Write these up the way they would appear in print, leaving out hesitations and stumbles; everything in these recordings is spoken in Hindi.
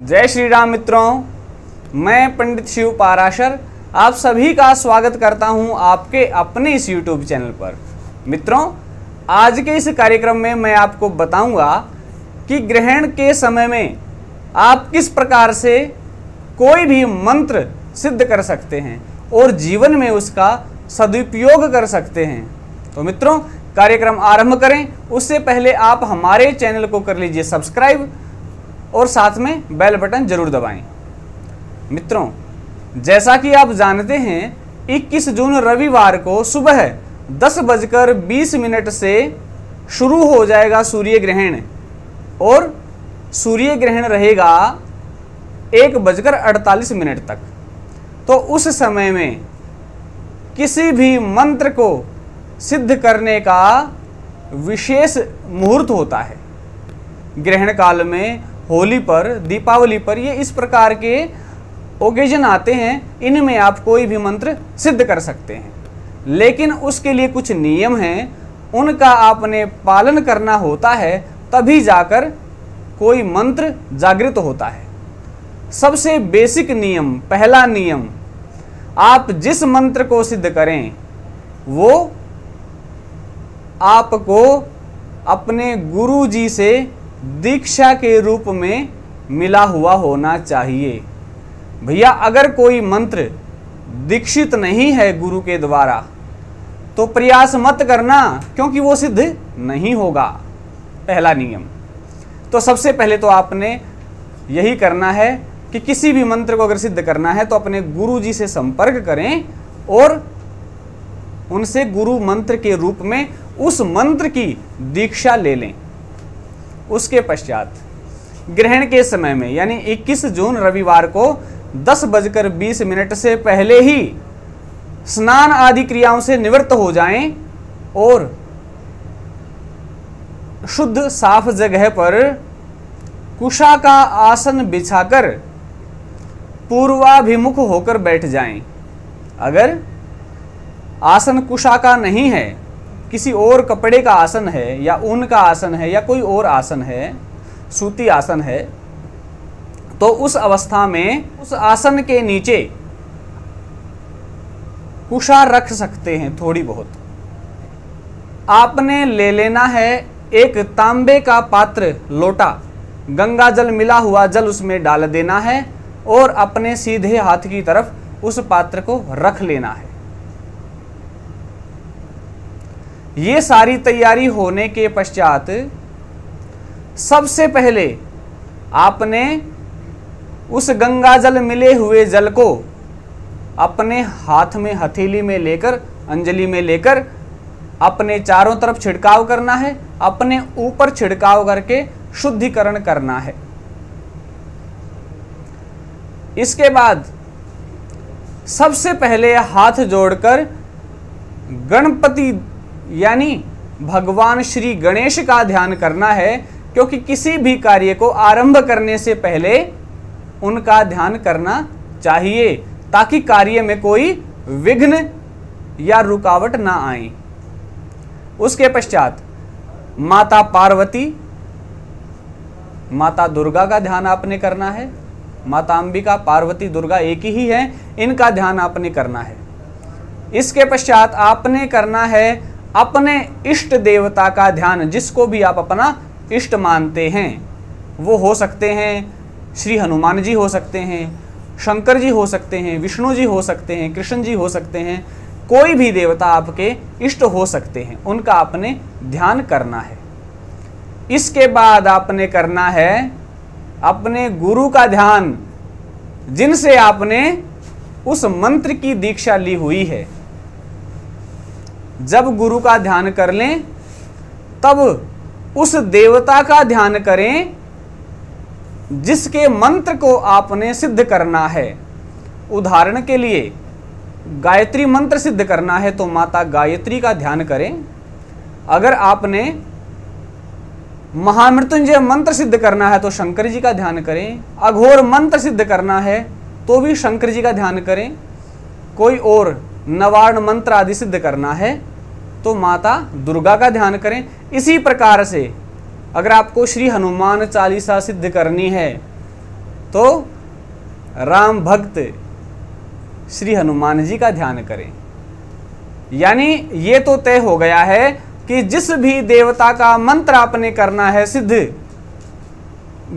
जय श्री राम मित्रों, मैं पंडित शिव पाराशर आप सभी का स्वागत करता हूं आपके अपने इस YouTube चैनल पर। मित्रों, आज के इस कार्यक्रम में मैं आपको बताऊंगा कि ग्रहण के समय में आप किस प्रकार से कोई भी मंत्र सिद्ध कर सकते हैं और जीवन में उसका सदुपयोग कर सकते हैं। तो मित्रों, कार्यक्रम आरंभ करें उससे पहले आप हमारे चैनल को कर लीजिए सब्सक्राइब और साथ में बेल बटन जरूर दबाएं। मित्रों, जैसा कि आप जानते हैं 21 जून रविवार को सुबह 10:20 से शुरू हो जाएगा सूर्य ग्रहण और सूर्य ग्रहण रहेगा 1:48 तक। तो उस समय में किसी भी मंत्र को सिद्ध करने का विशेष मुहूर्त होता है। ग्रहण काल में होली पर, दीपावली पर ये इस प्रकार के ओकेजन आते हैं, इनमें आप कोई भी मंत्र सिद्ध कर सकते हैं। लेकिन उसके लिए कुछ नियम हैं, उनका आपने पालन करना होता है, तभी जाकर कोई मंत्र जागृत होता है। सबसे बेसिक नियम, पहला नियम, आप जिस मंत्र को सिद्ध करें वो आपको अपने गुरु जी से दीक्षा के रूप में मिला हुआ होना चाहिए। भैया, अगर कोई मंत्र दीक्षित नहीं है गुरु के द्वारा तो प्रयास मत करना, क्योंकि वो सिद्ध नहीं होगा। पहला नियम। तो सबसे पहले तो आपने यही करना है कि किसी भी मंत्र को अगर सिद्ध करना है तो अपने गुरु जी से संपर्क करें और उनसे गुरु मंत्र के रूप में उस मंत्र की दीक्षा ले लें। उसके पश्चात ग्रहण के समय में यानी 21 जून रविवार को 10:20 से पहले ही स्नान आदि क्रियाओं से निवृत्त हो जाएं और शुद्ध साफ जगह पर कुशा का आसन बिछाकर पूर्वाभिमुख होकर बैठ जाएं। अगर आसन कुशा का नहीं है, किसी और कपड़े का आसन है या ऊन का आसन है या कोई और आसन है, सूती आसन है, तो उस अवस्था में उस आसन के नीचे कुशा रख सकते हैं। थोड़ी बहुत आपने ले लेना है एक तांबे का पात्र, लोटा, गंगा जल मिला हुआ जल उसमें डाल देना है और अपने सीधे हाथ की तरफ उस पात्र को रख लेना है। ये सारी तैयारी होने के पश्चात सबसे पहले आपने उस गंगा जल मिले हुए जल को अपने हाथ में हथेली में लेकर, अंजलि में लेकर अपने चारों तरफ छिड़काव करना है। अपने ऊपर छिड़काव करके शुद्धिकरण करना है। इसके बाद सबसे पहले हाथ जोड़कर गणपति यानी भगवान श्री गणेश का ध्यान करना है, क्योंकि किसी भी कार्य को आरंभ करने से पहले उनका ध्यान करना चाहिए ताकि कार्य में कोई विघ्न या रुकावट ना आए। उसके पश्चात माता पार्वती, माता दुर्गा का ध्यान आपने करना है। माता अंबिका, पार्वती, दुर्गा एक ही है, इनका ध्यान आपने करना है। इसके पश्चात आपने करना है अपने इष्ट देवता का ध्यान, जिसको भी आप अपना इष्ट मानते हैं। वो हो सकते हैं श्री हनुमान जी, हो सकते हैं शंकर जी, हो सकते हैं विष्णु जी, हो सकते हैं कृष्ण जी, हो सकते हैं कोई भी देवता आपके इष्ट हो सकते हैं, उनका आपने ध्यान करना है। इसके बाद आपने करना है अपने गुरु का ध्यान, जिनसे आपने उस मंत्र की दीक्षा ली हुई है। जब गुरु का ध्यान कर लें तब उस देवता का ध्यान करें जिसके मंत्र को आपने सिद्ध करना है। उदाहरण के लिए गायत्री मंत्र सिद्ध करना है तो माता गायत्री का ध्यान करें। अगर आपने महामृत्युंजय मंत्र सिद्ध करना है तो शंकर जी का ध्यान करें। अघोर मंत्र सिद्ध करना है तो भी शंकर जी का ध्यान करें। कोई और नवार्ण मंत्र आदि सिद्ध करना है तो माता दुर्गा का ध्यान करें। इसी प्रकार से अगर आपको श्री हनुमान चालीसा सिद्ध करनी है तो राम भक्त श्री हनुमान जी का ध्यान करें। यानी ये तो तय हो गया है कि जिस भी देवता का मंत्र आपने करना है सिद्ध,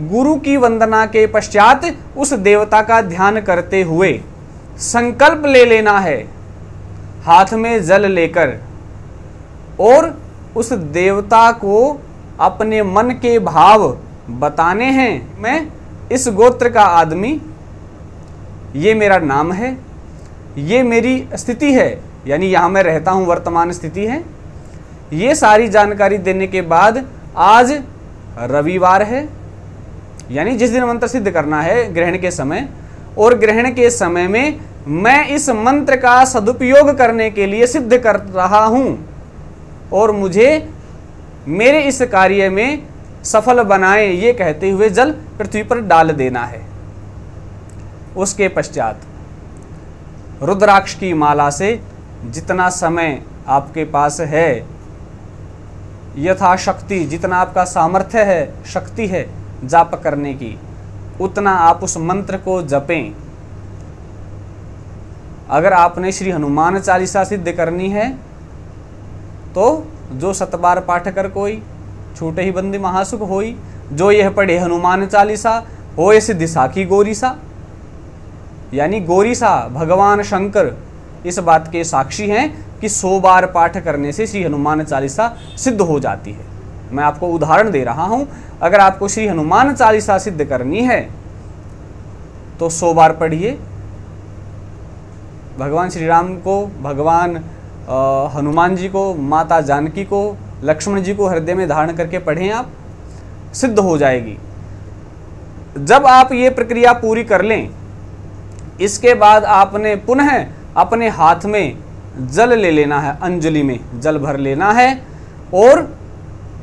गुरु की वंदना के पश्चात उस देवता का ध्यान करते हुए संकल्प ले लेना है, हाथ में जल लेकर, और उस देवता को अपने मन के भाव बताने हैं। मैं इस गोत्र का आदमी, ये मेरा नाम है, ये मेरी स्थिति है, यानी यहाँ मैं रहता हूँ, वर्तमान स्थिति है। ये सारी जानकारी देने के बाद आज रविवार है, यानी जिस दिन मंत्र सिद्ध करना है ग्रहण के समय, और ग्रहण के समय में मैं इस मंत्र का सदुपयोग करने के लिए सिद्ध कर रहा हूँ, और मुझे मेरे इस कार्य में सफल बनाए, ये कहते हुए जल पृथ्वी पर डाल देना है। उसके पश्चात रुद्राक्ष की माला से जितना समय आपके पास है, यथाशक्ति जितना आपका सामर्थ्य है, शक्ति है जाप करने की, उतना आप उस मंत्र को जपें। अगर आपने श्री हनुमान चालीसा सिद्ध करनी है तो जो 7 बार पाठ कर कोई छूटे ही बंदी महासुख होई, जो यह पढ़े हनुमान चालीसा होए सिद्धि साखी गौरीसा। यानी गौरीसा भगवान शंकर इस बात के साक्षी हैं कि 100 बार पाठ करने से श्री हनुमान चालीसा सिद्ध हो जाती है। मैं आपको उदाहरण दे रहा हूं, अगर आपको श्री हनुमान चालीसा सिद्ध करनी है तो 100 बार पढ़िए। भगवान श्री राम को, भगवान हनुमान जी को, माता जानकी को, लक्ष्मण जी को हृदय में धारण करके पढ़ें, आप सिद्ध हो जाएगी। जब आप ये प्रक्रिया पूरी कर लें, इसके बाद आपने पुनः अपने हाथ में जल ले लेना है, अंजलि में जल भर लेना है, और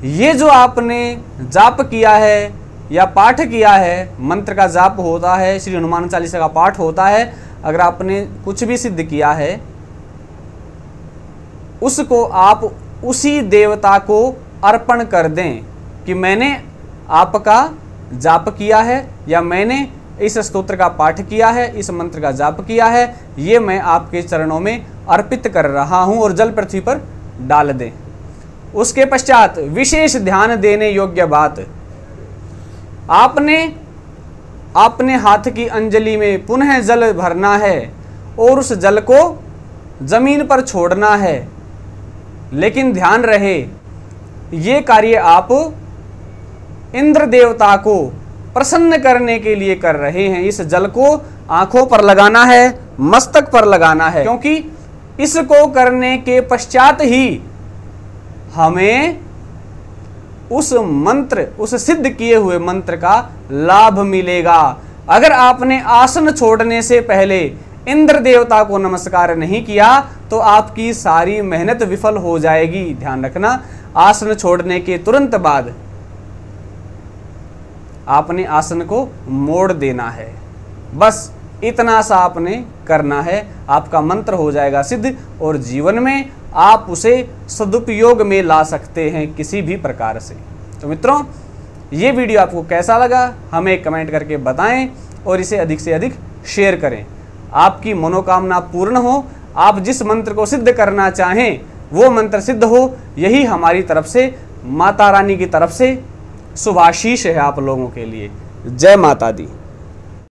ये जो आपने जाप किया है या पाठ किया है, मंत्र का जाप होता है, श्री हनुमान चालीसा का पाठ होता है, अगर आपने कुछ भी सिद्ध किया है उसको आप उसी देवता को अर्पण कर दें कि मैंने आपका जाप किया है, या मैंने इस स्तोत्र का पाठ किया है, इस मंत्र का जाप किया है, ये मैं आपके चरणों में अर्पित कर रहा हूं, और जल पृथ्वी पर डाल दें। उसके पश्चात विशेष ध्यान देने योग्य बात, आपने अपने हाथ की अंजलि में पुनः जल भरना है और उस जल को जमीन पर छोड़ना है। लेकिन ध्यान रहे, ये कार्य आप इंद्र देवता को प्रसन्न करने के लिए कर रहे हैं। इस जल को आंखों पर लगाना है, मस्तक पर लगाना है, क्योंकि इसको करने के पश्चात ही हमें उस मंत्र, उस सिद्ध किए हुए मंत्र का लाभ मिलेगा। अगर आपने आसन छोड़ने से पहले इंद्र देवता को नमस्कार नहीं किया तो आपकी सारी मेहनत विफल हो जाएगी। ध्यान रखना, आसन छोड़ने के तुरंत बाद आपने आसन को मोड़ देना है। बस इतना सा आपने करना है, आपका मंत्र हो जाएगा सिद्ध, और जीवन में आप उसे सदुपयोग में ला सकते हैं किसी भी प्रकार से। तो मित्रों, ये वीडियो आपको कैसा लगा हमें कमेंट करके बताएं, और इसे अधिक से अधिक शेयर करें। आपकी मनोकामना पूर्ण हो, आप जिस मंत्र को सिद्ध करना चाहें वो मंत्र सिद्ध हो, यही हमारी तरफ से, माता रानी की तरफ से शुभाशीष है आप लोगों के लिए। जय माता दी।